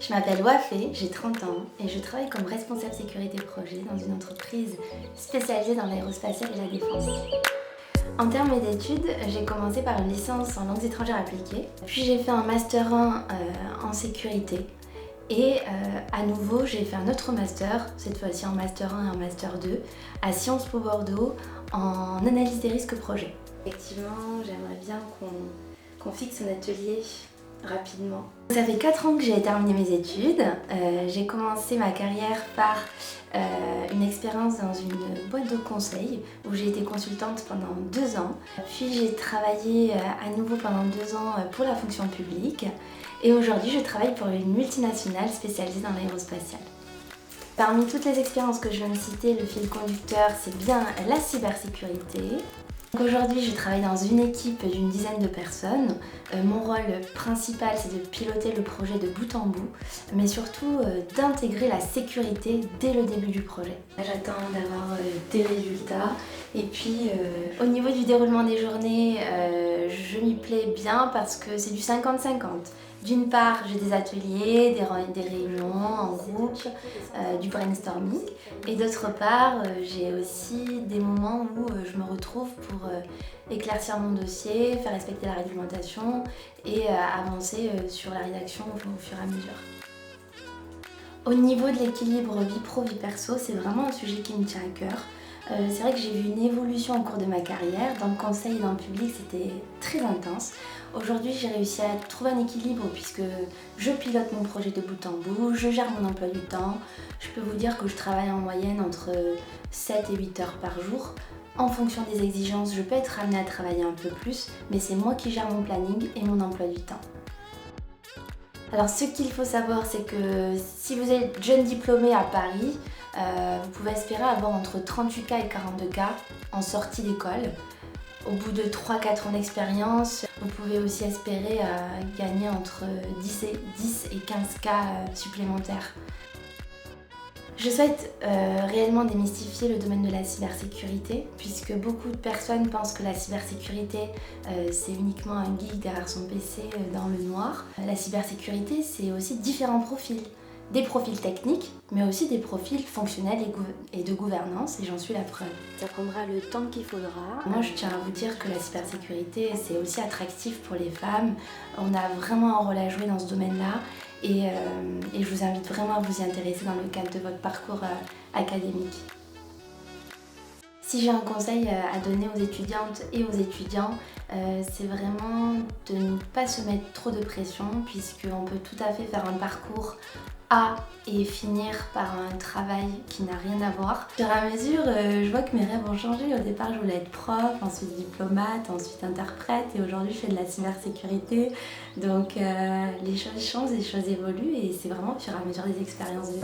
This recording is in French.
Je m'appelle Wafé, j'ai 30 ans et je travaille comme responsable sécurité projet dans une entreprise spécialisée dans l'aérospatiale et la défense. En termes d'études, j'ai commencé par une licence en langues étrangères appliquées, puis j'ai fait un master 1 en sécurité et à nouveau j'ai fait un autre master, cette fois-ci en master 1 et en master 2, à Sciences Po Bordeaux en analyse des risques projet. Effectivement, j'aimerais bien qu'on fixe un atelier rapidement. Ça fait 4 ans que j'ai terminé mes études. J'ai commencé ma carrière par une expérience dans une boîte de conseil où j'ai été consultante pendant 2 ans. Puis j'ai travaillé à nouveau pendant 2 ans pour la fonction publique. Et aujourd'hui, je travaille pour une multinationale spécialisée dans l'aérospatiale. Parmi toutes les expériences que je viens de citer, le fil conducteur, c'est bien la cybersécurité. Aujourd'hui, je travaille dans une équipe d'une dizaine de personnes. Mon rôle principal, c'est de piloter le projet de bout en bout, mais surtout d'intégrer la sécurité dès le début du projet. J'attends d'avoir des résultats. Et puis, au niveau du déroulement des journées, je m'y plais bien parce que c'est du 50-50. D'une part, j'ai des ateliers, des réunions en groupe, du brainstorming. Et d'autre part, j'ai aussi des moments où je me retrouve pour éclaircir mon dossier, faire respecter la réglementation et avancer sur la rédaction au fur et à mesure. Au niveau de l'équilibre vie pro, vie perso, c'est vraiment un sujet qui me tient à cœur. C'est vrai que j'ai vu une évolution au cours de ma carrière. Dans le conseil et dans le public, c'était très intense. Aujourd'hui, j'ai réussi à trouver un équilibre puisque je pilote mon projet de bout en bout, je gère mon emploi du temps. Je peux vous dire que je travaille en moyenne entre 7 et 8 heures par jour. En fonction des exigences, je peux être amenée à travailler un peu plus, mais c'est moi qui gère mon planning et mon emploi du temps. Alors ce qu'il faut savoir, c'est que si vous êtes jeune diplômé à Paris, vous pouvez espérer avoir entre 38K et 42K en sortie d'école. Au bout de 3-4 ans d'expérience, vous pouvez aussi espérer gagner entre 10 et 15K supplémentaires. Je souhaite réellement démystifier le domaine de la cybersécurité puisque beaucoup de personnes pensent que la cybersécurité c'est uniquement un geek derrière son PC dans le noir. La cybersécurité c'est aussi différents profils. Des profils techniques, mais aussi des profils fonctionnels et de gouvernance, et j'en suis la preuve. Ça prendra le temps qu'il faudra. Moi, je tiens à vous dire que la cybersécurité, c'est aussi attractif pour les femmes. On a vraiment un rôle à jouer dans ce domaine-là, et je vous invite vraiment à vous y intéresser dans le cadre de votre parcours académique. Si j'ai un conseil à donner aux étudiantes et aux étudiants, c'est vraiment de ne pas se mettre trop de pression puisqu'on peut tout à fait faire un parcours A et finir par un travail qui n'a rien à voir. Au fur et à mesure, je vois que mes rêves ont changé. Au départ, je voulais être prof, ensuite diplomate, ensuite interprète et aujourd'hui, je fais de la cybersécurité. Donc les choses changent, les choses évoluent et c'est vraiment au fur et à mesure des expériences de vie.